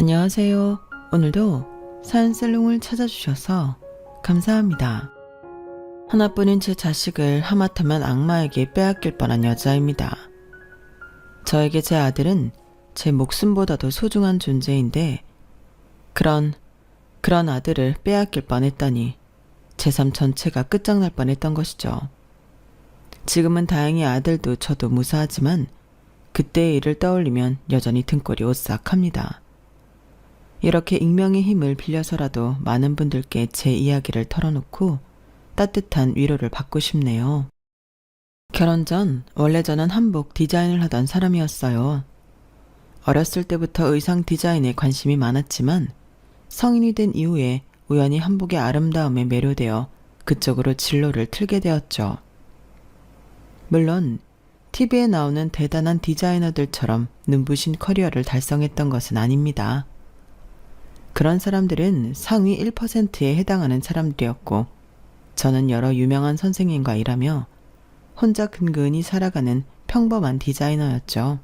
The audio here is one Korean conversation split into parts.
안녕하세요. 오늘도 사연살롱을 찾아주셔서 감사합니다. 하나뿐인 제 자식을 하마터면 악마에게 빼앗길 뻔한 여자입니다. 저에게 제 아들은 제 목숨보다도 소중한 존재인데 그런 아들을 빼앗길 뻔했다니 제 삶 전체가 끝장날 뻔했던 것이죠. 지금은 다행히 아들도 저도 무사하지만 그때의 일을 떠올리면 여전히 등골이 오싹합니다. 이렇게 익명의 힘을 빌려서라도 많은 분들께 제 이야기를 털어놓고 따뜻한 위로를 받고 싶네요. 결혼 전 원래 저는 한복 디자인을 하던 사람이었어요. 어렸을 때부터 의상 디자인에 관심이 많았지만 성인이 된 이후에 우연히 한복의 아름다움에 매료되어 그쪽으로 진로를 틀게 되었죠. 물론 TV에 나오는 대단한 디자이너들처럼 눈부신 커리어를 달성했던 것은 아닙니다. 그런 사람들은 상위 1%에 해당하는 사람들이었고 저는 여러 유명한 선생님과 일하며 혼자 근근히 살아가는 평범한 디자이너였죠.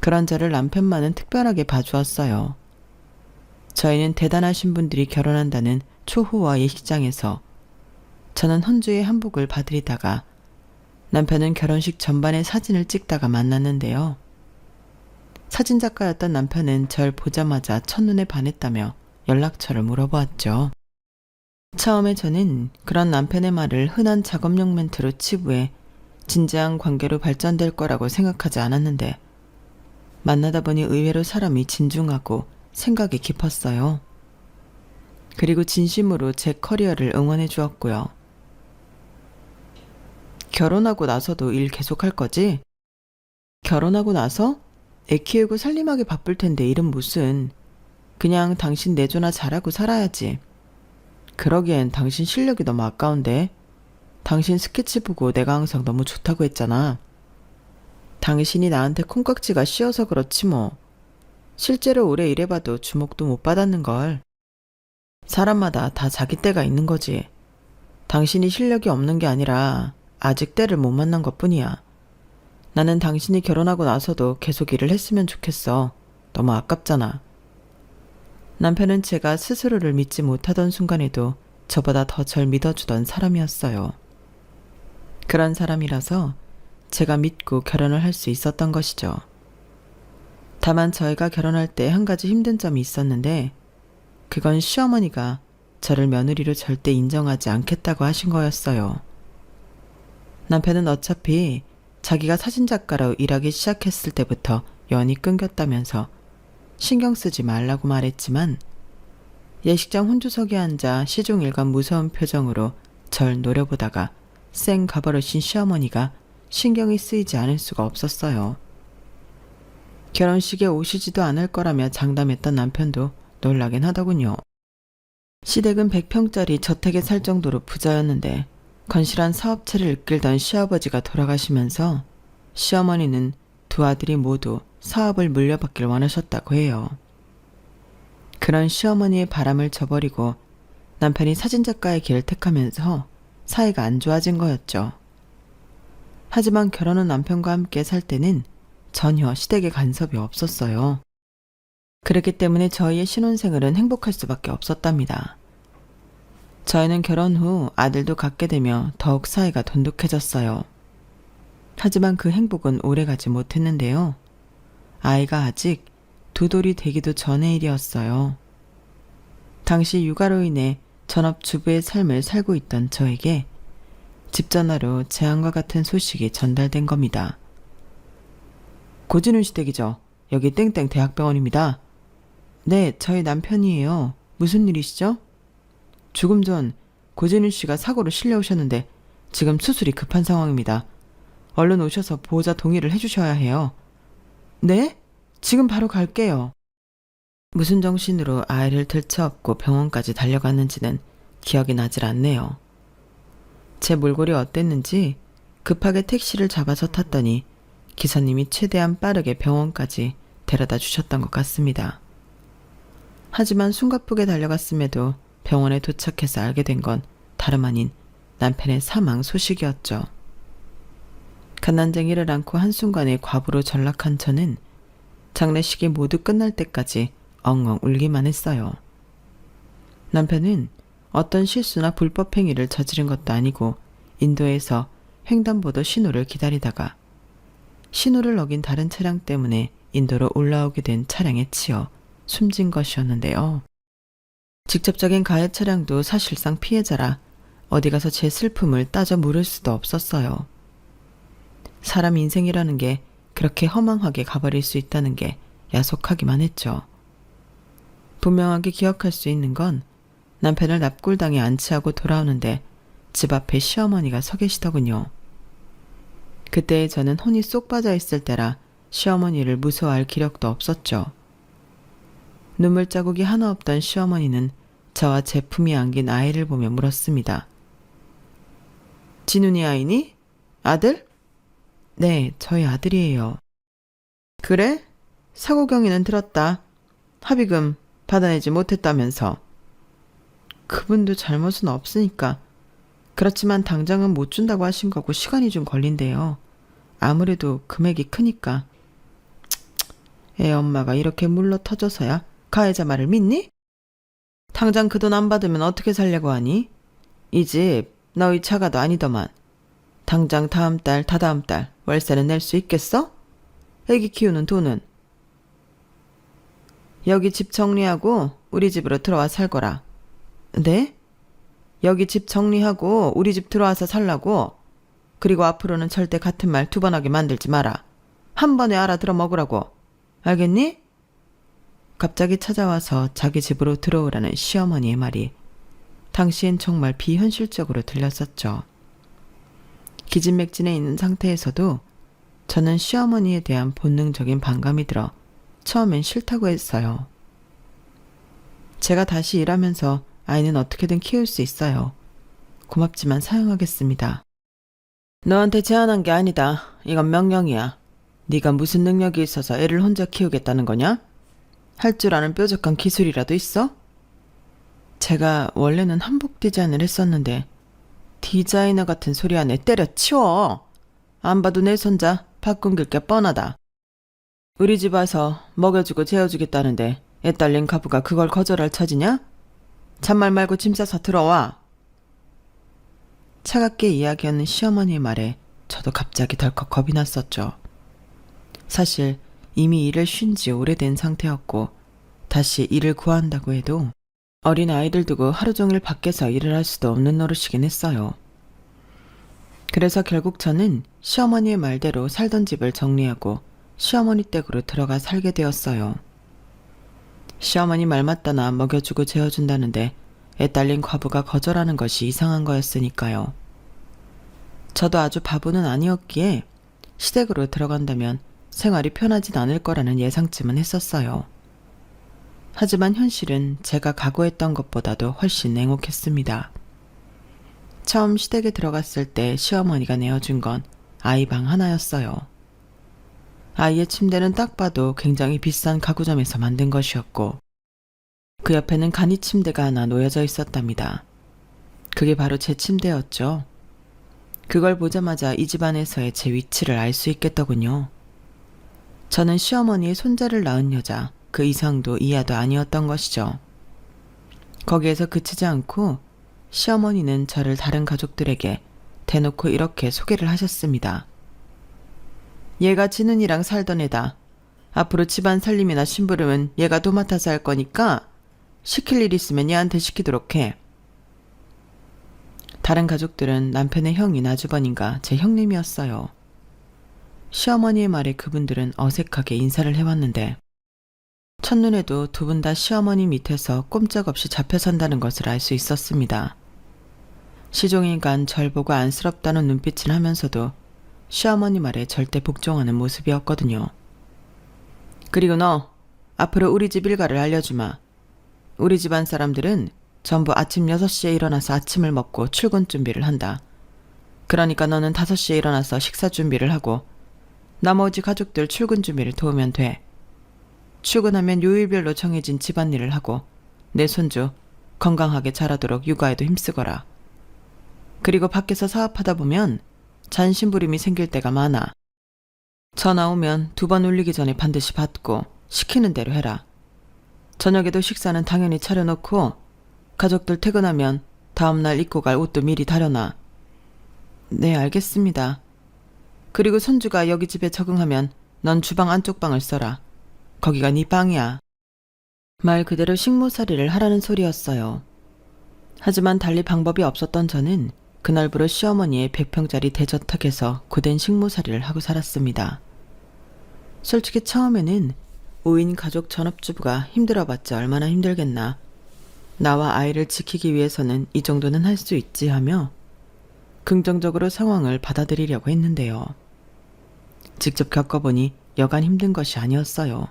그런 저를 남편만은 특별하게 봐주었어요. 저희는 대단하신 분들이 결혼한다는 초호화 예식장에서 저는 혼주의 한복을 봐드리다가 남편은 결혼식 전반의 사진을 찍다가 만났는데요. 사진작가였던 남편은 절 보자마자 첫눈에 반했다며 연락처를 물어보았죠. 처음에 저는 그런 남편의 말을 흔한 작업용 멘트로 치부해 진지한 관계로 발전될 거라고 생각하지 않았는데 만나다 보니 의외로 사람이 진중하고 생각이 깊었어요. 그리고 진심으로 제 커리어를 응원해 주었고요. 결혼하고 나서도 일 계속할 거지? 결혼하고 나서? 애 키우고 살림하기 바쁠 텐데 일은 무슨. 그냥 당신 내조나 잘하고 살아야지. 그러기엔 당신 실력이 너무 아까운데. 당신 스케치 보고 내가 항상 너무 좋다고 했잖아. 당신이 나한테 콩깍지가 씌어서 그렇지 뭐. 실제로 오래 일해봐도 주목도 못 받았는걸. 사람마다 다 자기 때가 있는 거지. 당신이 실력이 없는 게 아니라 아직 때를 못 만난 것뿐이야. 나는 당신이 결혼하고 나서도 계속 일을 했으면 좋겠어. 너무 아깝잖아. 남편은 제가 스스로를 믿지 못하던 순간에도 저보다 더 절 믿어주던 사람이었어요. 그런 사람이라서 제가 믿고 결혼을 할 수 있었던 것이죠. 다만 저희가 결혼할 때 한 가지 힘든 점이 있었는데 그건 시어머니가 저를 며느리로 절대 인정하지 않겠다고 하신 거였어요. 남편은 어차피 자기가 사진작가로 일하기 시작했을 때부터 연이 끊겼다면서 신경 쓰지 말라고 말했지만 예식장 혼주석에 앉아 시종일관 무서운 표정으로 절 노려보다가 쌩 가버리신 시어머니가 신경이 쓰이지 않을 수가 없었어요. 결혼식에 오시지도 않을 거라며 장담했던 남편도 놀라긴 하더군요. 시댁은 100평짜리 저택에 살 정도로 부자였는데 건실한 사업체를 이끌던 시아버지가 돌아가시면서 시어머니는 두 아들이 모두 사업을 물려받길 원하셨다고 해요. 그런 시어머니의 바람을 저버리고 남편이 사진작가의 길을 택하면서 사이가 안 좋아진 거였죠. 하지만 결혼한 남편과 함께 살 때는 전혀 시댁의 간섭이 없었어요. 그렇기 때문에 저희의 신혼생활은 행복할 수밖에 없었답니다. 저희는 결혼 후 아들도 갖게 되며 더욱 사이가 돈독해졌어요. 하지만 그 행복은 오래가지 못했는데요. 아이가 아직 두 돌이 되기도 전의 일이었어요. 당시 육아로 인해 전업주부의 삶을 살고 있던 저에게 집 전화로 재앙과 같은 소식이 전달된 겁니다. 고진훈 씨 댁이죠? 여기 땡땡 대학병원입니다. 네, 저희 남편이에요. 무슨 일이시죠? 조금 전 고진훈 씨가 사고로 실려오셨는데 지금 수술이 급한 상황입니다. 얼른 오셔서 보호자 동의를 해주셔야 해요. 네? 지금 바로 갈게요. 무슨 정신으로 아이를 들쳐업고 병원까지 달려갔는지는 기억이 나질 않네요. 제 몰골이 어땠는지 급하게 택시를 잡아서 탔더니 기사님이 최대한 빠르게 병원까지 데려다 주셨던 것 같습니다. 하지만 숨가쁘게 달려갔음에도 병원에 도착해서 알게 된 건 다름 아닌 남편의 사망 소식이었죠. 갓난쟁이를 안고 한순간에 과부로 전락한 저는 장례식이 모두 끝날 때까지 엉엉 울기만 했어요. 남편은 어떤 실수나 불법 행위를 저지른 것도 아니고 인도에서 횡단보도 신호를 기다리다가 신호를 어긴 다른 차량 때문에 인도로 올라오게 된 차량에 치여 숨진 것이었는데요. 직접적인 가해 차량도 사실상 피해자라 어디 가서 제 슬픔을 따져 물을 수도 없었어요. 사람 인생이라는 게 그렇게 허망하게 가버릴 수 있다는 게 야속하기만 했죠. 분명하게 기억할 수 있는 건 남편을 납골당에 안치하고 돌아오는데 집 앞에 시어머니가 서 계시더군요. 그때 저는 혼이 쏙 빠져 있을 때라 시어머니를 무서워할 기력도 없었죠. 눈물 자국이 하나 없던 시어머니는 저와 제 품에 안긴 아이를 보며 물었습니다. 진훈이 아이니? 아들? 네, 저희 아들이에요. 그래? 사고 경위는 들었다. 합의금 받아내지 못했다면서. 그분도 잘못은 없으니까. 그렇지만 당장은 못 준다고 하신 거고 시간이 좀 걸린대요. 아무래도 금액이 크니까. 애 엄마가 이렇게 물러 터져서야 가해자 말을 믿니? 당장 그 돈 안 받으면 어떻게 살려고 하니? 이 집 너희 차가도 아니더만. 당장 다음 달, 다다음 달 월세는 낼 수 있겠어? 애기 키우는 돈은? 여기 집 정리하고 우리 집으로 들어와 살거라. 네? 여기 집 정리하고 우리 집 들어와서 살라고? 그리고 앞으로는 절대 같은 말 2번 하게 만들지 마라. 한 번에 알아들어 먹으라고. 알겠니? 갑자기 찾아와서 자기 집으로 들어오라는 시어머니의 말이 당시엔 정말 비현실적으로 들렸었죠. 기진맥진해 있는 상태에서도 저는 시어머니에 대한 본능적인 반감이 들어 처음엔 싫다고 했어요. 제가 다시 일하면서 아이는 어떻게든 키울 수 있어요. 고맙지만 사용하겠습니다. 너한테 제안한 게 아니다. 이건 명령이야. 네가 무슨 능력이 있어서 애를 혼자 키우겠다는 거냐? 할 줄 아는 뾰족한 기술이라도 있어? 제가 원래는 한복 디자인을 했었는데 디자이너 같은 소리 안에 때려치워. 안 봐도 내 손자 밥 굶길 게 뻔하다. 우리 집 와서 먹여주고 재워주겠다는데 애 딸린 가부가 그걸 거절할 처지냐? 잔말 말고 짐 싸서 들어와. 차갑게 이야기하는 시어머니의 말에 저도 갑자기 덜컥 겁이 났었죠. 사실 이미 일을 쉰 지 오래된 상태였고 다시 일을 구한다고 해도 어린 아이들 두고 하루 종일 밖에서 일을 할 수도 없는 노릇이긴 했어요. 그래서 결국 저는 시어머니의 말대로 살던 집을 정리하고 시어머니 댁으로 들어가 살게 되었어요. 시어머니 말 맞다나 먹여주고 재워준다는데 애 딸린 과부가 거절하는 것이 이상한 거였으니까요. 저도 아주 바보는 아니었기에 시댁으로 들어간다면 생활이 편하진 않을 거라는 예상쯤은 했었어요. 하지만 현실은 제가 각오했던 것보다도 훨씬 냉혹했습니다. 처음 시댁에 들어갔을 때 시어머니가 내어준 건 아이 방 하나였어요. 아이의 침대는 딱 봐도 굉장히 비싼 가구점에서 만든 것이었고 그 옆에는 간이 침대가 하나 놓여져 있었답니다. 그게 바로 제 침대였죠. 그걸 보자마자 이 집안에서의 제 위치를 알 수 있겠더군요. 저는 시어머니의 손자를 낳은 여자, 그 이상도 이하도 아니었던 것이죠. 거기에서 그치지 않고 시어머니는 저를 다른 가족들에게 대놓고 이렇게 소개를 하셨습니다. 얘가 진훈이랑 살던 애다. 앞으로 집안 살림이나 심부름은 얘가 도맡아서 할 거니까 시킬 일 있으면 얘한테 시키도록 해. 다른 가족들은 남편의 형이나 아주버니인가 제 형님이었어요. 시어머니의 말에 그분들은 어색하게 인사를 해왔는데 첫눈에도 두 분 다 시어머니 밑에서 꼼짝없이 잡혀 산다는 것을 알 수 있었습니다. 시종일관 절 보고 안쓰럽다는 눈빛을 하면서도 시어머니 말에 절대 복종하는 모습이었거든요. 그리고 너 앞으로 우리 집 일가를 알려주마. 우리 집안 사람들은 전부 아침 6시에 일어나서 아침을 먹고 출근 준비를 한다. 그러니까 너는 5시에 일어나서 식사 준비를 하고 나머지 가족들 출근 준비를 도우면 돼. 출근하면 요일별로 정해진 집안일을 하고 내 손주 건강하게 자라도록 육아에도 힘쓰거라. 그리고 밖에서 사업하다 보면 잔심부림이 생길 때가 많아. 전화 오면 2번 울리기 전에 반드시 받고 시키는 대로 해라. 저녁에도 식사는 당연히 차려놓고 가족들 퇴근하면 다음날 입고 갈 옷도 미리 다려놔. 네, 알겠습니다. 그리고 손주가 여기 집에 적응하면 넌 주방 안쪽 방을 써라. 거기가 네 방이야. 말 그대로 식모살이를 하라는 소리였어요. 하지만 달리 방법이 없었던 저는 그날부로 시어머니의 100평짜리 대저택에서 고된 식모살이를 하고 살았습니다. 솔직히 처음에는 5인 가족 전업주부가 힘들어봤자 얼마나 힘들겠나. 나와 아이를 지키기 위해서는 이 정도는 할 수 있지 하며 긍정적으로 상황을 받아들이려고 했는데요. 직접 겪어보니 여간 힘든 것이 아니었어요.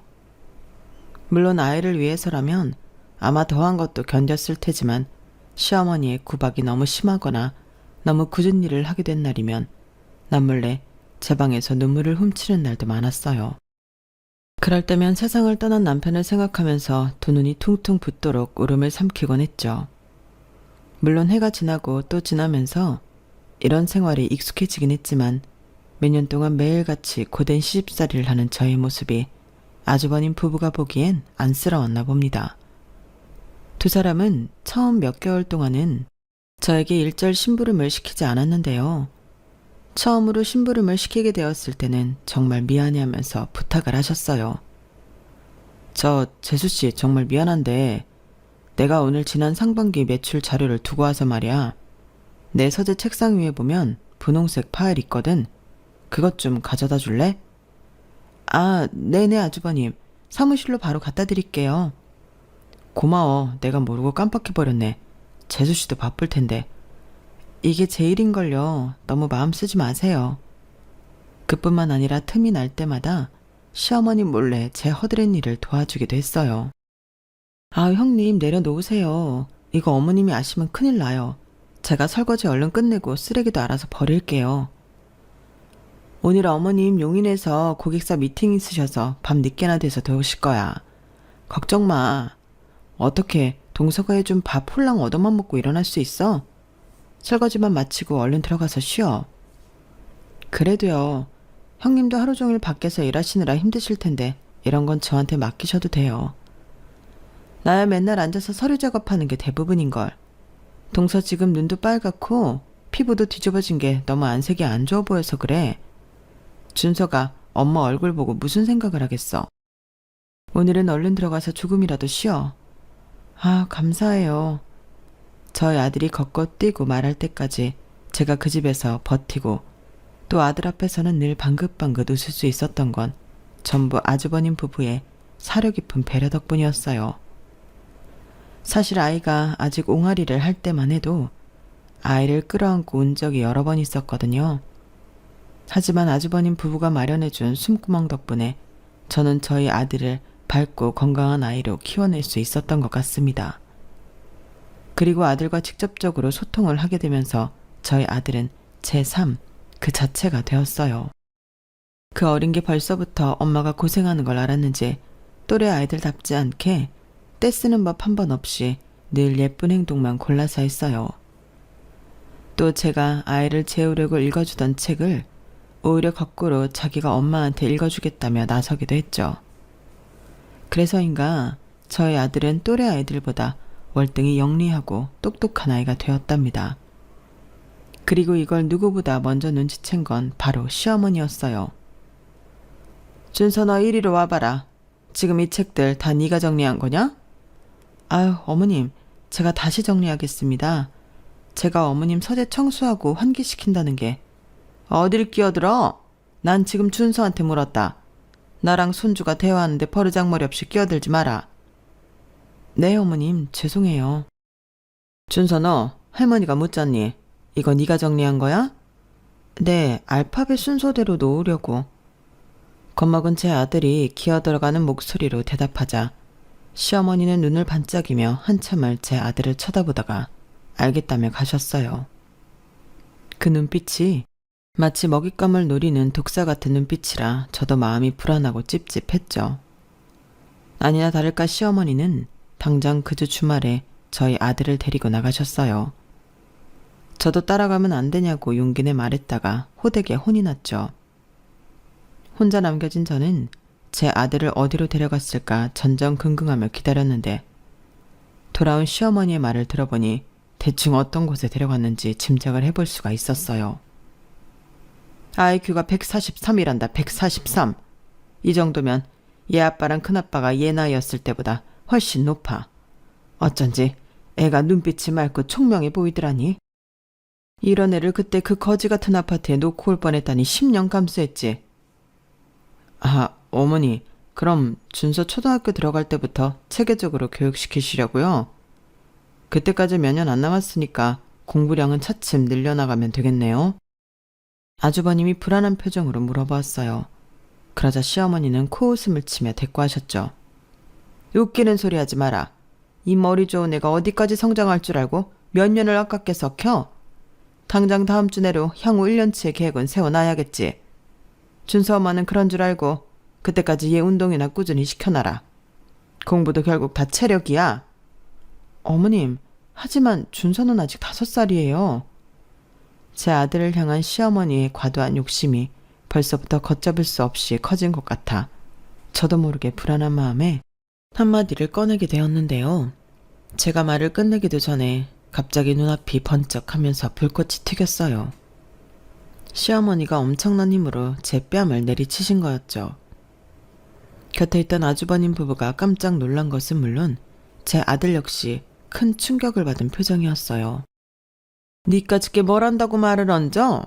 물론 아이를 위해서라면 아마 더한 것도 견뎠을 테지만 시어머니의 구박이 너무 심하거나 너무 굳은 일을 하게 된 날이면 남몰래 제 방에서 눈물을 훔치는 날도 많았어요. 그럴 때면 세상을 떠난 남편을 생각하면서 두 눈이 퉁퉁 붓도록 울음을 삼키곤 했죠. 물론 해가 지나고 또 지나면서 이런 생활이 익숙해지긴 했지만 몇 년 동안 매일같이 고된 시집살이를 하는 저의 모습이 아주버님 부부가 보기엔 안쓰러웠나 봅니다. 두 사람은 처음 몇 개월 동안은 저에게 일절 심부름을 시키지 않았는데요. 처음으로 심부름을 시키게 되었을 때는 정말 미안해하면서 부탁을 하셨어요. 재수씨 정말 미안한데 내가 오늘 지난 상반기 매출 자료를 두고 와서 말이야. 내 서재 책상 위에 보면 분홍색 파일 있거든. 그것 좀 가져다 줄래? 아, 네네 아주버님. 사무실로 바로 갖다 드릴게요. 고마워. 내가 모르고 깜빡해버렸네. 재수씨도 바쁠 텐데. 이게 제 일인걸요. 너무 마음 쓰지 마세요. 그뿐만 아니라 틈이 날 때마다 시어머니 몰래 제 허드렛 일을 도와주기도 했어요. 아, 형님 내려놓으세요. 이거 어머님이 아시면 큰일 나요. 제가 설거지 얼른 끝내고 쓰레기도 알아서 버릴게요. 오늘 어머님 용인에서 고객사 미팅 있으셔서 밤 늦게나 돼서 들어오실 거야. 걱정 마. 어떻게 동서가 해준 밥 홀랑 얻어만 먹고 일어날 수 있어? 설거지만 마치고 얼른 들어가서 쉬어. 그래도요. 형님도 하루 종일 밖에서 일하시느라 힘드실 텐데 이런 건 저한테 맡기셔도 돼요. 나야 맨날 앉아서 서류 작업하는 게 대부분인걸. 동서 지금 눈도 빨갛고 피부도 뒤집어진 게 너무 안색이 안 좋아 보여서 그래. 준서가 엄마 얼굴 보고 무슨 생각을 하겠어. 오늘은 얼른 들어가서 조금이라도 쉬어. 아, 감사해요. 저희 아들이 걷고 뛰고 말할 때까지 제가 그 집에서 버티고 또 아들 앞에서는 늘 방긋방긋 웃을 수 있었던 건 전부 아주버님 부부의 사려 깊은 배려 덕분이었어요. 사실 아이가 아직 옹알이를 할 때만 해도 아이를 끌어안고 운 적이 여러 번 있었거든요. 하지만 아주버님 부부가 마련해준 숨구멍 덕분에 저는 저희 아들을 밝고 건강한 아이로 키워낼 수 있었던 것 같습니다. 그리고 아들과 직접적으로 소통을 하게 되면서 저희 아들은 제 삶 그 자체가 되었어요. 그 어린 게 벌써부터 엄마가 고생하는 걸 알았는지 또래 아이들답지 않게 떼쓰는 법 한 번 없이 늘 예쁜 행동만 골라서 했어요. 또 제가 아이를 재우려고 읽어주던 책을 오히려 거꾸로 자기가 엄마한테 읽어주겠다며 나서기도 했죠. 그래서인가 저희 아들은 또래 아이들보다 월등히 영리하고 똑똑한 아이가 되었답니다. 그리고 이걸 누구보다 먼저 눈치챈 건 바로 시어머니였어요. 준서 너 이리로 와봐라. 지금 이 책들 다 네가 정리한 거냐? 아유, 어머님, 제가 다시 정리하겠습니다. 제가 어머님 서재 청소하고 환기시킨다는 게 어딜 끼어들어? 난 지금 준서한테 물었다. 나랑 손주가 대화하는데 버르장머리 없이 끼어들지 마라. 네, 어머님, 죄송해요. 준서 너 할머니가 묻잖니. 이거 네가 정리한 거야? 네, 알파벳 순서대로 놓으려고. 겁먹은 제 아들이 기어들어가는 목소리로 대답하자 시어머니는 눈을 반짝이며 한참을 제 아들을 쳐다보다가 알겠다며 가셨어요. 그 눈빛이 마치 먹잇감을 노리는 독사 같은 눈빛이라 저도 마음이 불안하고 찝찝했죠. 아니나 다를까 시어머니는 당장 그 주 주말에 저희 아들을 데리고 나가셨어요. 저도 따라가면 안 되냐고 용기 내 말했다가 호되게 혼이 났죠. 혼자 남겨진 저는 제 아들을 어디로 데려갔을까 전전긍긍하며 기다렸는데 돌아온 시어머니의 말을 들어보니 대충 어떤 곳에 데려갔는지 짐작을 해볼 수가 있었어요. IQ가 143이란다. 143. 이 정도면 얘 아빠랑 큰아빠가 얘 나이였을 때보다 훨씬 높아. 어쩐지 애가 눈빛이 맑고 총명해 보이더라니. 이런 애를 그때 그 거지 같은 아파트에 놓고 올 뻔했다니 10년 감수했지. 아, 어머니, 그럼 준서 초등학교 들어갈 때부터 체계적으로 교육시키시려고요? 그때까지 몇 년 안 남았으니까 공부량은 차츰 늘려나가면 되겠네요. 아주버님이 불안한 표정으로 물어보았어요. 그러자 시어머니는 코웃음을 치며 대꾸하셨죠. 웃기는 소리 하지 마라. 이 머리 좋은 애가 어디까지 성장할 줄 알고 몇 년을 아깝게 썩혀? 당장 다음 주 내로 향후 1년치의 계획은 세워놔야겠지. 준서 엄마는 그런 줄 알고 그때까지 얘 운동이나 꾸준히 시켜놔라. 공부도 결국 다 체력이야. 어머님, 하지만 준서는 아직 5살이에요. 제 아들을 향한 시어머니의 과도한 욕심이 벌써부터 걷잡을 수 없이 커진 것 같아 저도 모르게 불안한 마음에 한마디를 꺼내게 되었는데요. 제가 말을 끝내기도 전에 갑자기 눈앞이 번쩍하면서 불꽃이 튀겼어요. 시어머니가 엄청난 힘으로 제 뺨을 내리치신 거였죠. 곁에 있던 아주버님 부부가 깜짝 놀란 것은 물론 제 아들 역시 큰 충격을 받은 표정이었어요. 니까짓게 뭘 한다고 말을 얹어?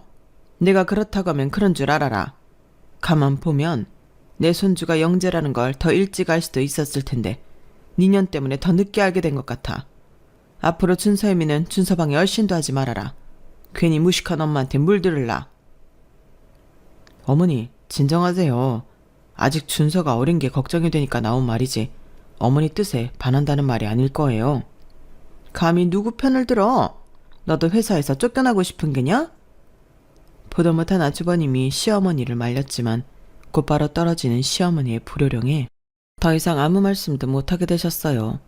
내가 그렇다고 하면 그런 줄 알아라. 가만 보면 내 손주가 영재라는 걸 더 일찍 알 수도 있었을 텐데 니년 때문에 더 늦게 알게 된 것 같아. 앞으로 준서애미는 준서방에 얼씬도 하지 말아라. 괜히 무식한 엄마한테 물들을라. 어머니, 진정하세요. 아직 준서가 어린 게 걱정이 되니까 나온 말이지 어머니 뜻에 반한다는 말이 아닐 거예요. 감히 누구 편을 들어? 너도 회사에서 쫓겨나고 싶은 게냐? 보도 못한 아주버님이 시어머니를 말렸지만 곧바로 떨어지는 시어머니의 불효령에 더 이상 아무 말씀도 못하게 되셨어요.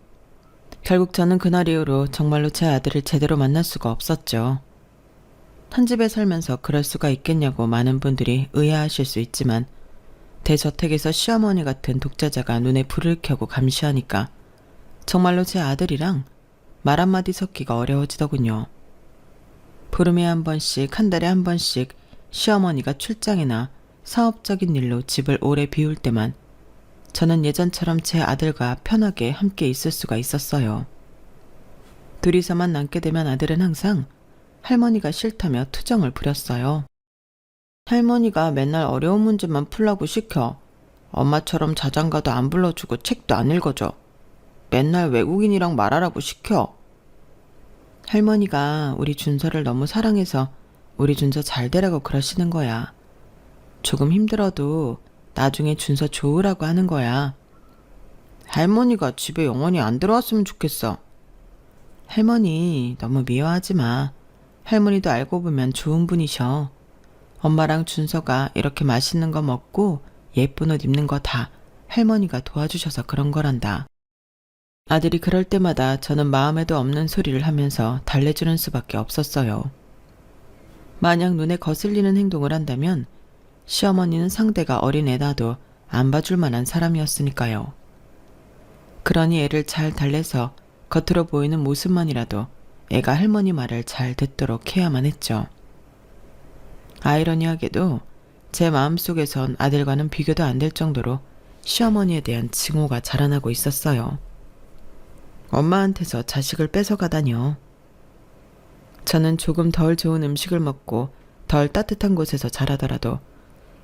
결국 저는 그날 이후로 정말로 제 아들을 제대로 만날 수가 없었죠. 한 집에 살면서 그럴 수가 있겠냐고 많은 분들이 의아하실 수 있지만 대저택에서 시어머니 같은 독자자가 눈에 불을 켜고 감시하니까 정말로 제 아들이랑 말 한마디 섞기가 어려워지더군요. 보름에 한 번씩, 한 달에 한 번씩 시어머니가 출장이나 사업적인 일로 집을 오래 비울 때만 저는 예전처럼 제 아들과 편하게 함께 있을 수가 있었어요. 둘이서만 남게 되면 아들은 항상 할머니가 싫다며 투정을 부렸어요. 할머니가 맨날 어려운 문제만 풀라고 시켜. 엄마처럼 자장가도 안 불러주고 책도 안 읽어줘. 맨날 외국인이랑 말하라고 시켜. 할머니가 우리 준서를 너무 사랑해서 우리 준서 잘 되라고 그러시는 거야. 조금 힘들어도 나중에 준서 좋으라고 하는 거야. 할머니가 집에 영원히 안 들어왔으면 좋겠어. 할머니 너무 미워하지 마. 할머니도 알고 보면 좋은 분이셔. 엄마랑 준서가 이렇게 맛있는 거 먹고 예쁜 옷 입는 거 다 할머니가 도와주셔서 그런 거란다. 아들이 그럴 때마다 저는 마음에도 없는 소리를 하면서 달래주는 수밖에 없었어요. 만약 눈에 거슬리는 행동을 한다면 시어머니는 상대가 어린 애다도 안 봐줄 만한 사람이었으니까요. 그러니 애를 잘 달래서 겉으로 보이는 모습만이라도 애가 할머니 말을 잘 듣도록 해야만 했죠. 아이러니하게도 제 마음속에선 아들과는 비교도 안 될 정도로 시어머니에 대한 증오가 자라나고 있었어요. 엄마한테서 자식을 뺏어가다뇨. 저는 조금 덜 좋은 음식을 먹고 덜 따뜻한 곳에서 자라더라도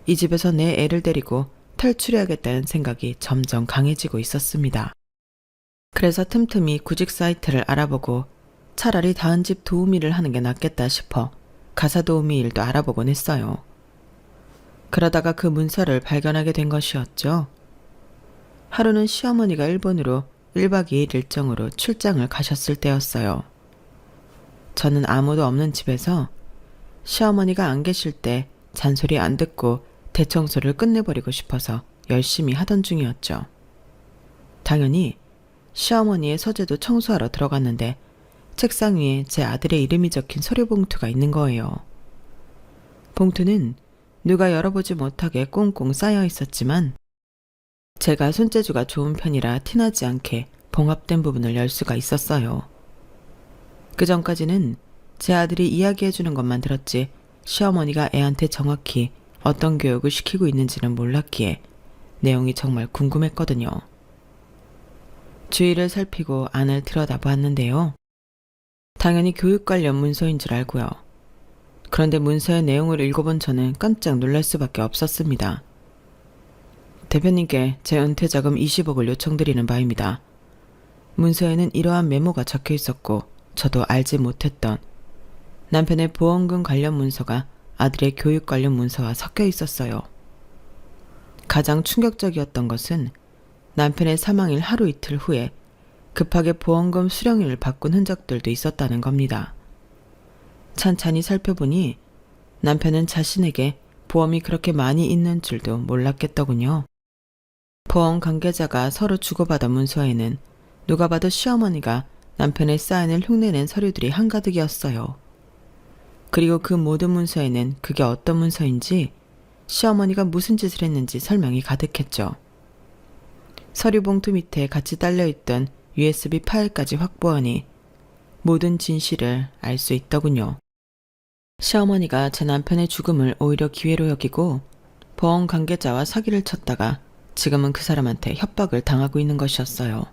이 집에서 내 애를 데리고 탈출해야겠다는 생각이 점점 강해지고 있었습니다. 그래서 틈틈이 구직 사이트를 알아보고 차라리 다른 집 도우미를 하는 게 낫겠다 싶어 가사 도우미 일도 알아보곤 했어요. 그러다가 그 문서를 발견하게 된 것이었죠. 하루는 시어머니가 일본으로 1박 2일 일정으로 출장을 가셨을 때였어요. 저는 아무도 없는 집에서 시어머니가 안 계실 때 잔소리 안 듣고 대청소를 끝내버리고 싶어서 열심히 하던 중이었죠. 당연히 시어머니의 서재도 청소하러 들어갔는데 책상 위에 제 아들의 이름이 적힌 서류 봉투가 있는 거예요. 봉투는 누가 열어보지 못하게 꽁꽁 쌓여 있었지만 제가 손재주가 좋은 편이라 티나지 않게 봉합된 부분을 열 수가 있었어요. 그 전까지는 제 아들이 이야기해주는 것만 들었지 시어머니가 애한테 정확히 어떤 교육을 시키고 있는지는 몰랐기에 내용이 정말 궁금했거든요. 주위를 살피고 안을 들여다보았는데요. 당연히 교육 관련 문서인 줄 알고요. 그런데 문서의 내용을 읽어본 저는 깜짝 놀랄 수밖에 없었습니다. 대표님께 제 은퇴자금 20억을 요청드리는 바입니다. 문서에는 이러한 메모가 적혀 있었고 저도 알지 못했던 남편의 보험금 관련 문서가 아들의 교육 관련 문서와 섞여 있었어요. 가장 충격적이었던 것은 남편의 사망일 하루 이틀 후에 급하게 보험금 수령일을 바꾼 흔적들도 있었다는 겁니다. 찬찬히 살펴보니 남편은 자신에게 보험이 그렇게 많이 있는 줄도 몰랐겠더군요. 보험 관계자가 서로 주고받은 문서에는 누가 봐도 시어머니가 남편의 사인을 흉내낸 서류들이 한가득이었어요. 그리고 그 모든 문서에는 그게 어떤 문서인지 시어머니가 무슨 짓을 했는지 설명이 가득했죠. 서류 봉투 밑에 같이 딸려있던 USB 파일까지 확보하니 모든 진실을 알 수 있더군요. 시어머니가 제 남편의 죽음을 오히려 기회로 여기고 보험 관계자와 사기를 쳤다가 지금은 그 사람한테 협박을 당하고 있는 것이었어요.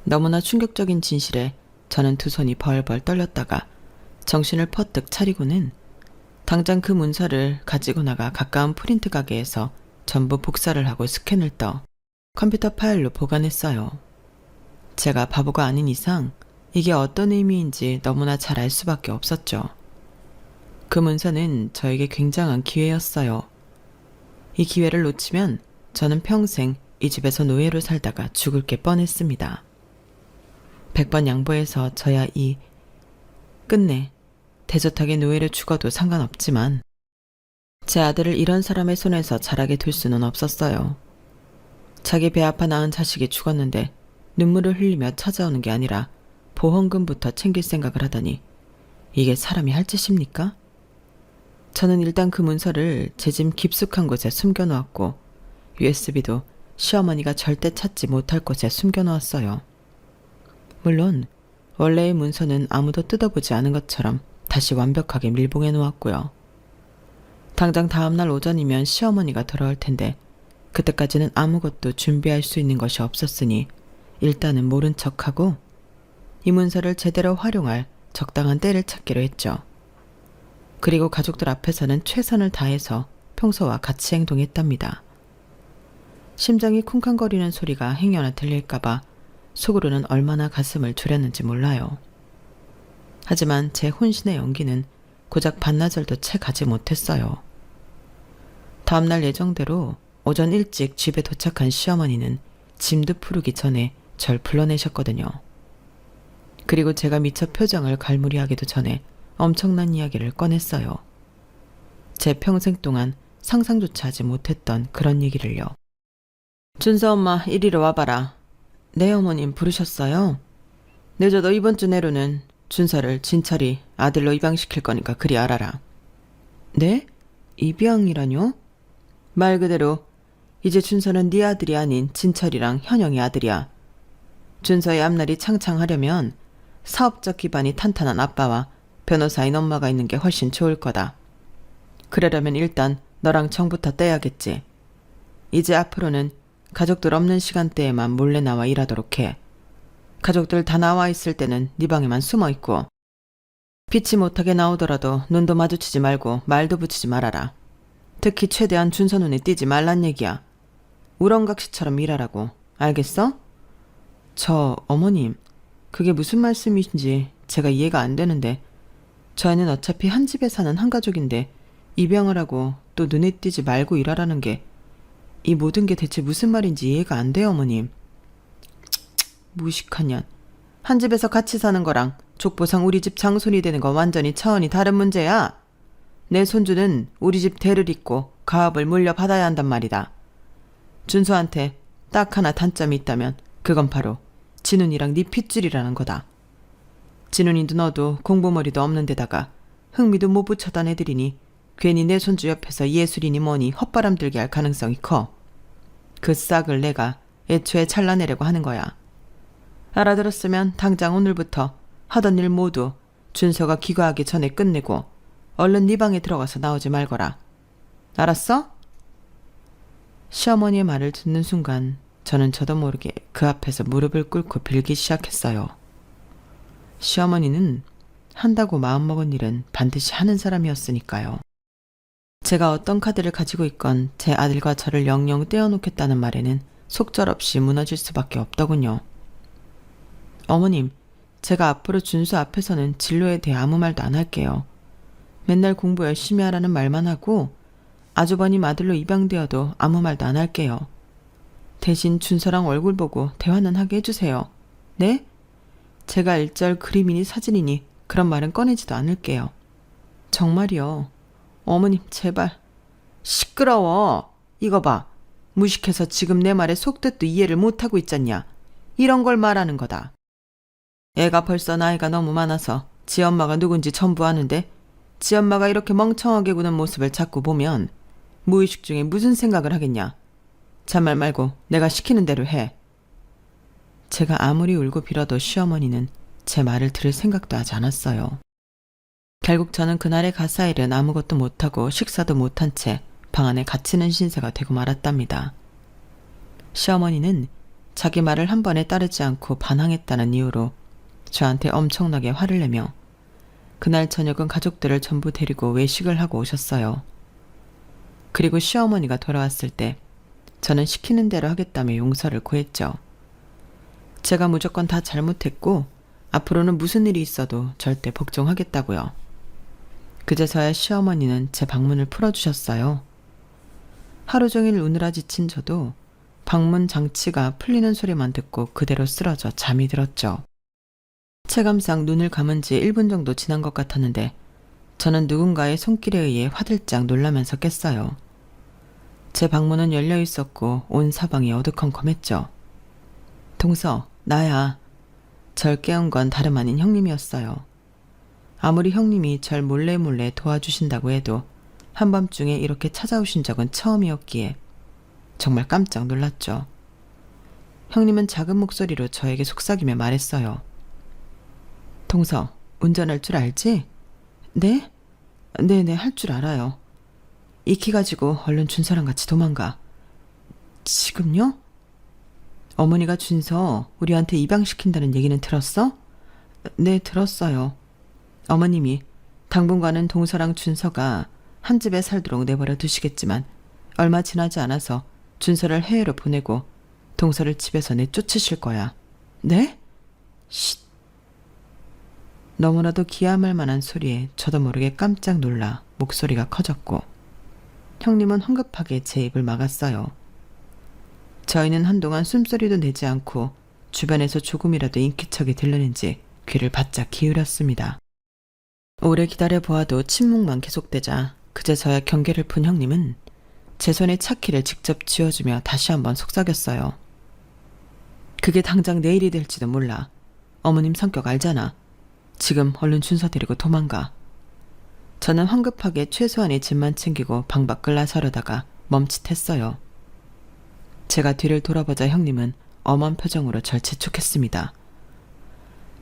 너무나 충격적인 진실에 저는 두 손이 벌벌 떨렸다가 정신을 퍼뜩 차리고는 당장 그 문서를 가지고 나가 가까운 프린트 가게에서 전부 복사를 하고 스캔을 떠 컴퓨터 파일로 보관했어요. 제가 바보가 아닌 이상 이게 어떤 의미인지 너무나 잘 알 수밖에 없었죠. 그 문서는 저에게 굉장한 기회였어요. 이 기회를 놓치면 저는 평생 이 집에서 노예로 살다가 죽을 게 뻔했습니다. 100번 양보해서 저야 끝내 대젓하게 노예로 죽어도 상관없지만 제 아들을 이런 사람의 손에서 자라게 둘 수는 없었어요. 자기 배 아파 낳은 자식이 죽었는데 눈물을 흘리며 찾아오는 게 아니라 보험금부터 챙길 생각을 하다니 이게 사람이 할 짓입니까? 저는 일단 그 문서를 제 집 깊숙한 곳에 숨겨놓았고 USB도 시어머니가 절대 찾지 못할 곳에 숨겨놓았어요. 물론 원래의 문서는 아무도 뜯어보지 않은 것처럼 다시 완벽하게 밀봉해 놓았고요. 당장 다음날 오전이면 시어머니가 돌아올 텐데 그때까지는 아무것도 준비할 수 있는 것이 없었으니 일단은 모른 척하고 이 문서를 제대로 활용할 적당한 때를 찾기로 했죠. 그리고 가족들 앞에서는 최선을 다해서 평소와 같이 행동했답니다. 심장이 쿵쾅거리는 소리가 행여나 들릴까봐 속으로는 얼마나 가슴을 졸였는지 몰라요. 하지만 제 혼신의 연기는 고작 반나절도 채 가지 못했어요. 다음날 예정대로 오전 일찍 집에 도착한 시어머니는 짐도 푸르기 전에 절 불러내셨거든요. 그리고 제가 미처 표정을 갈무리하기도 전에 엄청난 이야기를 꺼냈어요. 제 평생 동안 상상조차 하지 못했던 그런 얘기를요. 준서 엄마 이리로 와봐라. 네 어머님 부르셨어요? 늦어도 이번 주 내로는 준서를 진철이 아들로 입양시킬 거니까 그리 알아라. 네? 입양이라뇨? 말 그대로 이제 준서는 네 아들이 아닌 진철이랑 현영이 아들이야. 준서의 앞날이 창창하려면 사업적 기반이 탄탄한 아빠와 변호사인 엄마가 있는 게 훨씬 좋을 거다. 그러려면 일단 너랑 정부터 떼야겠지. 이제 앞으로는 가족들 없는 시간대에만 몰래 나와 일하도록 해. 가족들 다 나와 있을 때는 네 방에만 숨어 있고 피치 못하게 나오더라도 눈도 마주치지 말고 말도 붙이지 말아라. 특히 최대한 준서 눈에 띄지 말란 얘기야. 우렁각시처럼 일하라고. 알겠어? 저 어머님, 그게 무슨 말씀이신지 제가 이해가 안 되는데 저희는 어차피 한 집에 사는 한 가족인데 입양을 하고 또 눈에 띄지 말고 일하라는 게 이 모든 게 대체 무슨 말인지 이해가 안 돼요, 어머님. 무식한 년. 한 집에서 같이 사는 거랑 족보상 우리 집 장손이 되는 거 완전히 차원이 다른 문제야. 내 손주는 우리 집 대를 잇고 가업을 물려받아야 한단 말이다. 준수한테 딱 하나 단점이 있다면 그건 바로 진훈이랑 네 핏줄이라는 거다. 진훈이도 너도 공부머리도 없는 데다가 흥미도 못 붙였던 애들이니 괜히 내 손주 옆에서 예술이니 뭐니 헛바람 들게 할 가능성이 커. 그 싹을 내가 애초에 잘라내려고 하는 거야. 알아들었으면 당장 오늘부터 하던 일 모두 준서가 귀가하기 전에 끝내고 얼른 네 방에 들어가서 나오지 말거라. 알았어? 시어머니의 말을 듣는 순간 저는 저도 모르게 그 앞에서 무릎을 꿇고 빌기 시작했어요. 시어머니는 한다고 마음먹은 일은 반드시 하는 사람이었으니까요. 제가 어떤 카드를 가지고 있건 제 아들과 저를 영영 떼어놓겠다는 말에는 속절없이 무너질 수밖에 없더군요. 어머님, 제가 앞으로 준수 앞에서는 진로에 대해 아무 말도 안 할게요. 맨날 공부 열심히 하라는 말만 하고 아주버님 아들로 입양되어도 아무 말도 안 할게요. 대신 준서랑 얼굴 보고 대화는 하게 해주세요. 네? 제가 일절 그림이니 사진이니 그런 말은 꺼내지도 않을게요. 정말이요. 어머님 제발. 시끄러워. 이거 봐. 무식해서 지금 내 말에 속뜻도 이해를 못하고 있잖냐. 이런 걸 말하는 거다. 애가 벌써 나이가 너무 많아서 지 엄마가 누군지 전부 아는데 지 엄마가 이렇게 멍청하게 구는 모습을 자꾸 보면 무의식 중에 무슨 생각을 하겠냐. 잔말 말고 내가 시키는 대로 해. 제가 아무리 울고 빌어도 시어머니는 제 말을 들을 생각도 하지 않았어요. 결국 저는 그날의 가사일은 아무것도 못하고 식사도 못한 채 방 안에 갇히는 신세가 되고 말았답니다. 시어머니는 자기 말을 한 번에 따르지 않고 반항했다는 이유로 저한테 엄청나게 화를 내며 그날 저녁은 가족들을 전부 데리고 외식을 하고 오셨어요. 그리고 시어머니가 돌아왔을 때 저는 시키는 대로 하겠다며 용서를 구했죠. 제가 무조건 다 잘못했고 앞으로는 무슨 일이 있어도 절대 복종하겠다고요. 그제서야 시어머니는 제 방문을 풀어주셨어요. 하루 종일 우느라 지친 저도 방문 장치가 풀리는 소리만 듣고 그대로 쓰러져 잠이 들었죠. 체감상 눈을 감은 지 1분 정도 지난 것 같았는데 저는 누군가의 손길에 의해 화들짝 놀라면서 깼어요. 제 방문은 열려 있었고 온 사방이 어두컴컴했죠. 동서, 나야. 절 깨운 건 다름 아닌 형님이었어요. 아무리 형님이 절 몰래 도와주신다고 해도 한밤중에 이렇게 찾아오신 적은 처음이었기에 정말 깜짝 놀랐죠. 형님은 작은 목소리로 저에게 속삭이며 말했어요. 동서, 운전할 줄 알지? 네? 네네, 할 줄 알아요. 이 키 가지고 얼른 준서랑 같이 도망가. 지금요? 어머니가 준서 우리한테 입양시킨다는 얘기는 들었어? 네, 들었어요. 어머님이 당분간은 동서랑 준서가 한 집에 살도록 내버려 두시겠지만 얼마 지나지 않아서 준서를 해외로 보내고 동서를 집에서 내쫓으실 거야. 네? 쉿. 너무나도 기함할 만한 소리에 저도 모르게 깜짝 놀라 목소리가 커졌고 형님은 황급하게 제 입을 막았어요. 저희는 한동안 숨소리도 내지 않고 주변에서 조금이라도 인기척이 들리는지 귀를 바짝 기울였습니다. 오래 기다려보아도 침묵만 계속되자 그제서야 경계를 푼 형님은 제 손에 차키를 직접 쥐어주며 다시 한번 속삭였어요. 그게 당장 내일이 될지도 몰라. 어머님 성격 알잖아. 지금 얼른 준서 데리고 도망가. 저는 황급하게 최소한의 짐만 챙기고 방 밖을 나서려다가 멈칫했어요. 제가 뒤를 돌아보자 형님은 엄한 표정으로 절 재촉했습니다.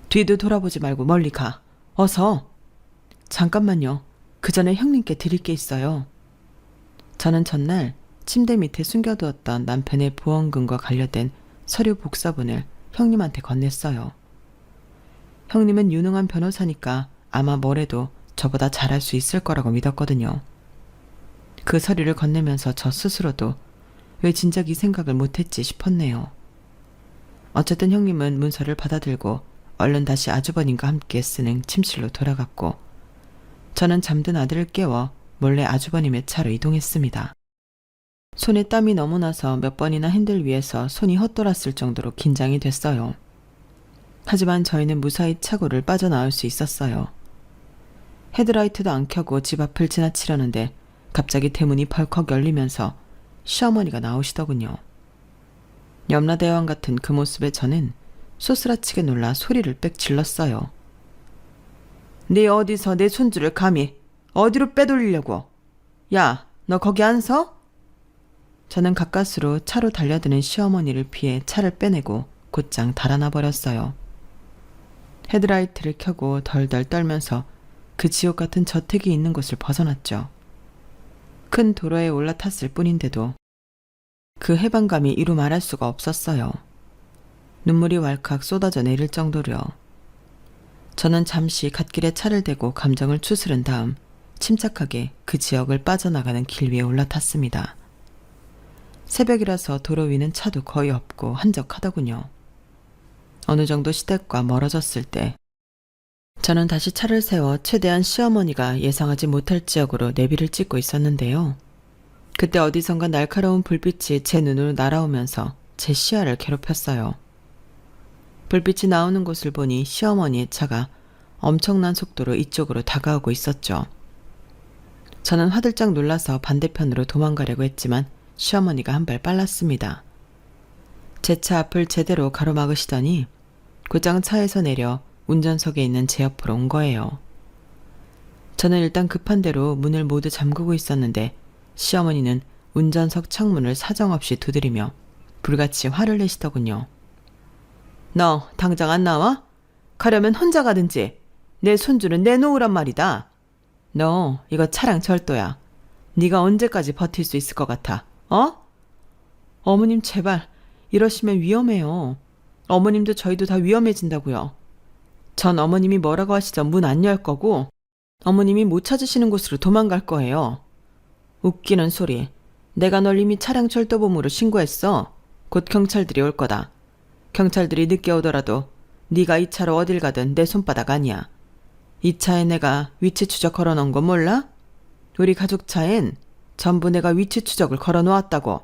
뒤도 돌아보지 말고 멀리 가. 어서. 잠깐만요. 그 전에 형님께 드릴 게 있어요. 저는 전날 침대 밑에 숨겨두었던 남편의 보험금과 관련된 서류 복사본을 형님한테 건넸어요. 형님은 유능한 변호사니까 아마 뭐래도 저보다 잘할 수 있을 거라고 믿었거든요. 그 서류를 건네면서 저 스스로도 왜 진작 이 생각을 못했지 싶었네요. 어쨌든 형님은 문서를 받아들고 얼른 다시 아주버님과 함께 쓰는 침실로 돌아갔고 저는 잠든 아들을 깨워 몰래 아주버님의 차로 이동했습니다. 손에 땀이 너무 나서 몇 번이나 핸들 위에서 손이 헛돌았을 정도로 긴장이 됐어요. 하지만 저희는 무사히 차고를 빠져나올 수 있었어요. 헤드라이트도 안 켜고 집 앞을 지나치려는데 갑자기 대문이 벌컥 열리면서 시어머니가 나오시더군요. 염라대왕 같은 그 모습에 저는 소스라치게 놀라 소리를 빽 질렀어요. 네 어디서 내 손주를 감히 어디로 빼돌리려고? 야, 너 거기 안 서? 저는 가까스로 차로 달려드는 시어머니를 피해 차를 빼내고 곧장 달아나 버렸어요. 헤드라이트를 켜고 덜덜 떨면서 그 지옥 같은 저택이 있는 곳을 벗어났죠. 큰 도로에 올라탔을 뿐인데도 그 해방감이 이루 말할 수가 없었어요. 눈물이 왈칵 쏟아져 내릴 정도로요. 저는 잠시 갓길에 차를 대고 감정을 추스른 다음 침착하게 그 지역을 빠져나가는 길 위에 올라탔습니다. 새벽이라서 도로 위는 차도 거의 없고 한적하더군요. 어느 정도 시댁과 멀어졌을 때 저는 다시 차를 세워 최대한 시어머니가 예상하지 못할 지역으로 내비를 찍고 있었는데요. 그때 어디선가 날카로운 불빛이 제 눈으로 날아오면서 제 시야를 괴롭혔어요. 불빛이 나오는 곳을 보니 시어머니의 차가 엄청난 속도로 이쪽으로 다가오고 있었죠. 저는 화들짝 놀라서 반대편으로 도망가려고 했지만 시어머니가 한 발 빨랐습니다. 제 차 앞을 제대로 가로막으시더니 곧장 차에서 내려 운전석에 있는 제 옆으로 온 거예요. 저는 일단 급한 대로 문을 모두 잠그고 있었는데 시어머니는 운전석 창문을 사정없이 두드리며 불같이 화를 내시더군요. 너 당장 안 나와? 가려면 혼자 가든지 내 손주는 내놓으란 말이다. 너 이거 차량 절도야. 네가 언제까지 버틸 수 있을 것 같아? 어? 어머님 제발 이러시면 위험해요. 어머님도 저희도 다 위험해진다고요. 전 어머님이 뭐라고 하시죠? 문 안 열 거고 어머님이 못 찾으시는 곳으로 도망갈 거예요. 웃기는 소리. 내가 널 이미 차량 절도범으로 신고했어. 곧 경찰들이 올 거다. 경찰들이 늦게 오더라도 네가 이 차로 어딜 가든 내 손바닥 아니야. 이 차에 내가 위치 추적 걸어놓은 거 몰라? 우리 가족 차엔 전부 내가 위치 추적을 걸어놓았다고.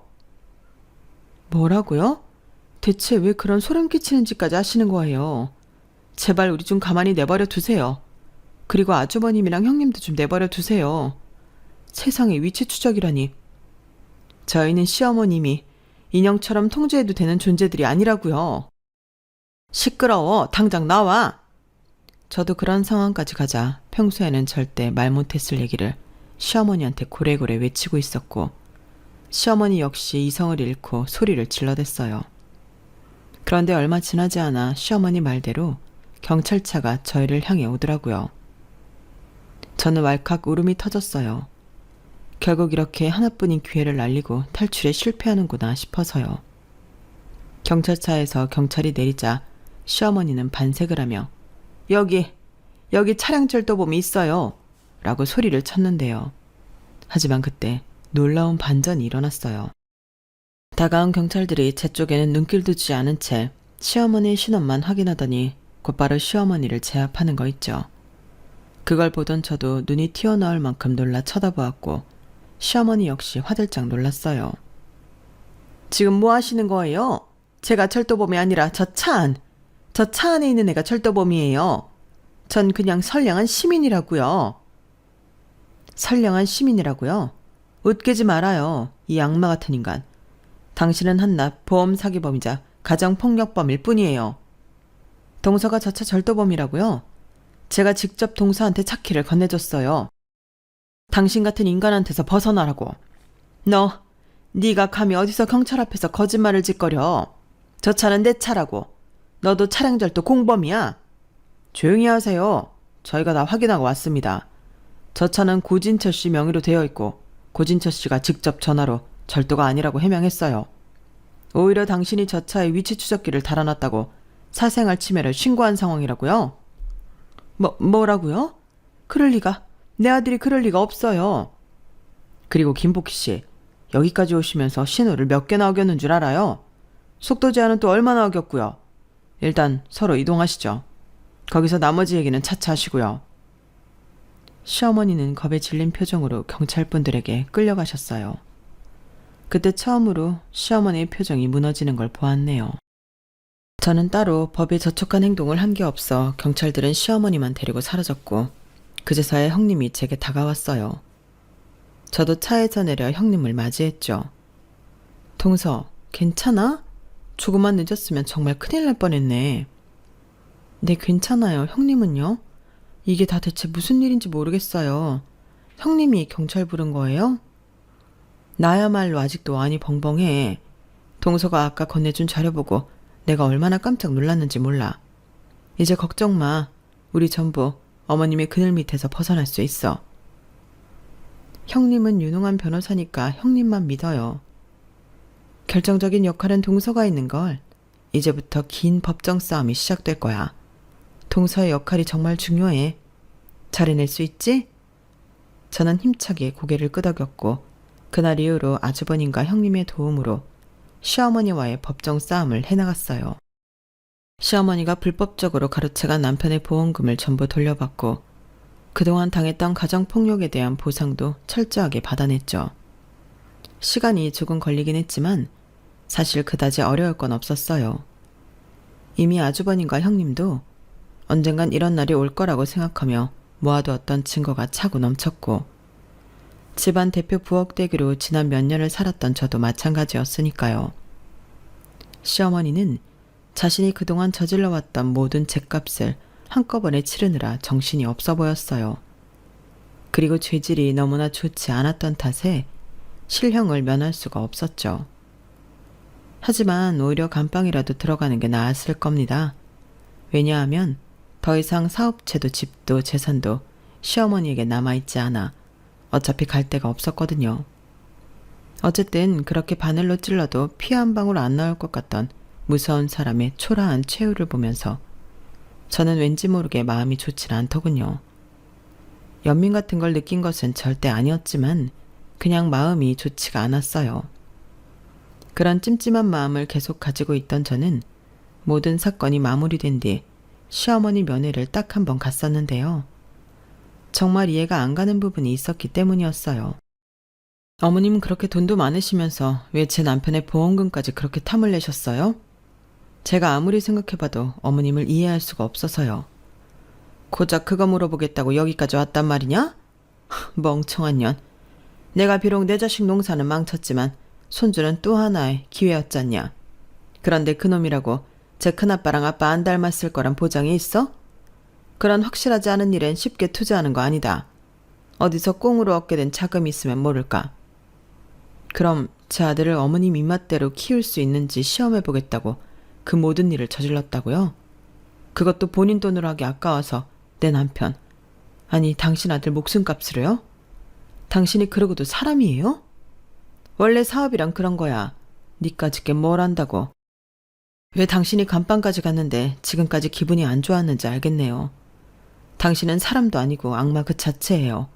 뭐라고요? 대체 왜 그런 소름 끼치는 짓까지 하시는 거예요? 제발 우리 좀 가만히 내버려 두세요. 그리고 아주버님이랑 형님도 좀 내버려 두세요. 세상에 위치 추적이라니. 저희는 시어머님이 인형처럼 통제해도 되는 존재들이 아니라고요. 시끄러워. 당장 나와. 저도 그런 상황까지 가자 평소에는 절대 말 못했을 얘기를 시어머니한테 고래고래 외치고 있었고 시어머니 역시 이성을 잃고 소리를 질러댔어요. 그런데 얼마 지나지 않아 시어머니 말대로 경찰차가 저희를 향해 오더라고요. 저는 왈칵 울음이 터졌어요. 결국 이렇게 하나뿐인 기회를 날리고 탈출에 실패하는구나 싶어서요. 경찰차에서 경찰이 내리자 시어머니는 반색을 하며 여기 차량 절도범이 있어요. 라고 소리를 쳤는데요. 하지만 그때 놀라운 반전이 일어났어요. 다가온 경찰들이 제 쪽에는 눈길도 주지 않은 채 시어머니의 신원만 확인하더니 곧바로 시어머니를 제압하는 거 있죠. 그걸 보던 저도 눈이 튀어나올 만큼 놀라 쳐다보았고 시어머니 역시 화들짝 놀랐어요. 지금 뭐 하시는 거예요? 제가 절도범이 아니라 저 차 안에 있는 애가 절도범이에요. 전 그냥 선량한 시민이라고요. 선량한 시민이라고요? 웃기지 말아요. 이 악마 같은 인간. 당신은 한낱 보험 사기범이자 가정폭력범일 뿐이에요. 동서가 저 차 절도범이라고요? 제가 직접 동서한테 차 키를 건네줬어요. 당신 같은 인간한테서 벗어나라고. 네가 감히 어디서 경찰 앞에서 거짓말을 짓거려. 저 차는 내 차라고. 너도 차량 절도 공범이야. 조용히 하세요. 저희가 다 확인하고 왔습니다. 저 차는 고진철 씨 명의로 되어 있고 고진철 씨가 직접 전화로 절도가 아니라고 해명했어요. 오히려 당신이 저 차에 위치 추적기를 달아놨다고 사생활 침해를 신고한 상황이라고요? 뭐라고요? 그럴 리가. 내 아들이 그럴 리가 없어요. 그리고 김복희 씨, 여기까지 오시면서 신호를 몇 개나 어겼는 줄 알아요? 속도 제한은 또 얼마나 어겼고요. 일단 서로 이동하시죠. 거기서 나머지 얘기는 차차 하시고요. 시어머니는 겁에 질린 표정으로 경찰분들에게 끌려가셨어요. 그때 처음으로 시어머니의 표정이 무너지는 걸 보았네요. 저는 따로 법에 저촉한 행동을 한 게 없어 경찰들은 시어머니만 데리고 사라졌고 그제서야 형님이 제게 다가왔어요. 저도 차에서 내려 형님을 맞이했죠. 동서, 괜찮아? 조금만 늦었으면 정말 큰일 날 뻔했네. 네, 괜찮아요. 형님은요? 이게 다 대체 무슨 일인지 모르겠어요. 형님이 경찰 부른 거예요? 나야말로 아직도 안이 벙벙해. 동서가 아까 건네준 자료 보고 내가 얼마나 깜짝 놀랐는지 몰라. 이제 걱정 마. 우리 전부 어머님의 그늘 밑에서 벗어날 수 있어. 형님은 유능한 변호사니까 형님만 믿어요. 결정적인 역할은 동서가 있는 걸. 이제부터 긴 법정 싸움이 시작될 거야. 동서의 역할이 정말 중요해. 잘 해낼 수 있지? 저는 힘차게 고개를 끄덕였고 그날 이후로 아주버님과 형님의 도움으로 시어머니와의 법정 싸움을 해나갔어요. 시어머니가 불법적으로 가로채간 남편의 보험금을 전부 돌려받고 그동안 당했던 가정폭력에 대한 보상도 철저하게 받아냈죠. 시간이 조금 걸리긴 했지만 사실 그다지 어려울 건 없었어요. 이미 아주버님과 형님도 언젠간 이런 날이 올 거라고 생각하며 모아두었던 증거가 차고 넘쳤고 집안 대표 부엌대기로 지난 몇 년을 살았던 저도 마찬가지였으니까요. 시어머니는 자신이 그동안 저질러왔던 모든 죗값을 한꺼번에 치르느라 정신이 없어 보였어요. 그리고 죄질이 너무나 좋지 않았던 탓에 실형을 면할 수가 없었죠. 하지만 오히려 감방이라도 들어가는 게 나았을 겁니다. 왜냐하면 더 이상 사업체도 집도 재산도 시어머니에게 남아있지 않아 어차피 갈 데가 없었거든요. 어쨌든 그렇게 바늘로 찔러도 피 한 방울 안 나올 것 같던 무서운 사람의 초라한 최후를 보면서 저는 왠지 모르게 마음이 좋질 않더군요. 연민 같은 걸 느낀 것은 절대 아니었지만 그냥 마음이 좋지가 않았어요. 그런 찜찜한 마음을 계속 가지고 있던 저는 모든 사건이 마무리된 뒤 시어머니 면회를 딱 한 번 갔었는데요. 정말 이해가 안 가는 부분이 있었기 때문이었어요. 어머님은 그렇게 돈도 많으시면서 왜 제 남편의 보험금까지 그렇게 탐을 내셨어요? 제가 아무리 생각해봐도 어머님을 이해할 수가 없어서요. 고작 그거 물어보겠다고 여기까지 왔단 말이냐? 멍청한 년. 내가 비록 내 자식 농사는 망쳤지만 손주는 또 하나의 기회였잖냐. 그런데 그놈이라고 제 큰아빠랑 아빠 안 닮았을 거란 보장이 있어? 그런 확실하지 않은 일엔 쉽게 투자하는 거 아니다. 어디서 꽁으로 얻게 된 자금이 있으면 모를까. 그럼 제 아들을 어머님 입맛대로 키울 수 있는지 시험해보겠다고 그 모든 일을 저질렀다고요? 그것도 본인 돈으로 하기 아까워서 내 남편, 아니 당신 아들 목숨값으로요? 당신이 그러고도 사람이에요? 원래 사업이란 그런 거야. 니까짓 게 뭘 안다고. 왜 당신이 감방까지 갔는데 지금까지 기분이 안 좋았는지 알겠네요. 당신은 사람도 아니고 악마 그 자체예요.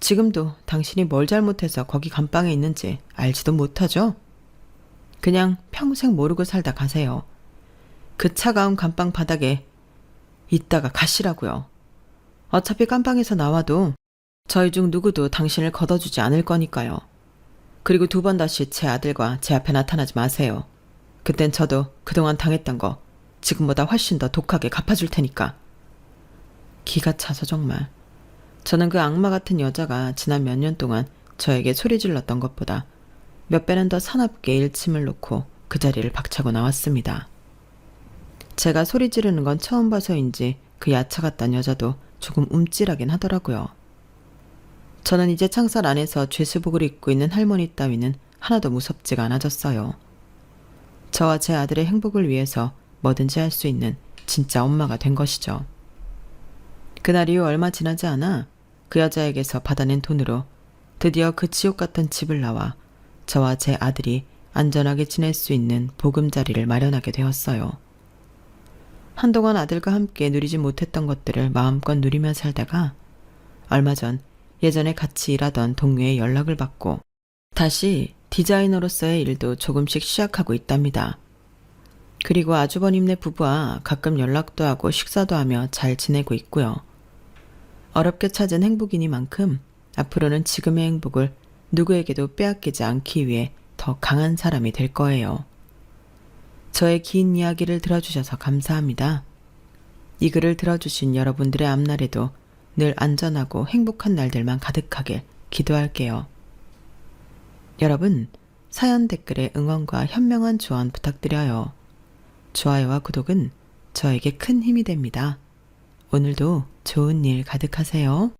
지금도 당신이 뭘 잘못해서 거기 감방에 있는지 알지도 못하죠? 그냥 평생 모르고 살다 가세요. 그 차가운 감방 바닥에 있다가 가시라고요. 어차피 감방에서 나와도 저희 중 누구도 당신을 걷어주지 않을 거니까요. 그리고 두 번 다시 제 아들과 제 앞에 나타나지 마세요. 그땐 저도 그동안 당했던 거 지금보다 훨씬 더 독하게 갚아줄 테니까. 기가 차서 정말. 저는 그 악마 같은 여자가 지난 몇 년 동안 저에게 소리 질렀던 것보다 몇 배는 더 사납게 일침을 놓고 그 자리를 박차고 나왔습니다. 제가 소리 지르는 건 처음 봐서인지 그 야차 같단 여자도 조금 움찔하긴 하더라고요. 저는 이제 창살 안에서 죄수복을 입고 있는 할머니 따위는 하나도 무섭지가 않아졌어요. 저와 제 아들의 행복을 위해서 뭐든지 할 수 있는 진짜 엄마가 된 것이죠. 그날 이후 얼마 지나지 않아 그 여자에게서 받아낸 돈으로 드디어 그 지옥 같은 집을 나와 저와 제 아들이 안전하게 지낼 수 있는 보금자리를 마련하게 되었어요. 한동안 아들과 함께 누리지 못했던 것들을 마음껏 누리며 살다가 얼마 전 예전에 같이 일하던 동료의 연락을 받고 다시 디자이너로서의 일도 조금씩 시작하고 있답니다. 그리고 아주버님네 부부와 가끔 연락도 하고 식사도 하며 잘 지내고 있고요. 어렵게 찾은 행복이니만큼 앞으로는 지금의 행복을 누구에게도 빼앗기지 않기 위해 더 강한 사람이 될 거예요. 저의 긴 이야기를 들어주셔서 감사합니다. 이 글을 들어주신 여러분들의 앞날에도 늘 안전하고 행복한 날들만 가득하길 기도할게요. 여러분, 사연 댓글에 응원과 현명한 조언 부탁드려요. 좋아요와 구독은 저에게 큰 힘이 됩니다. 오늘도 좋은 일 가득하세요.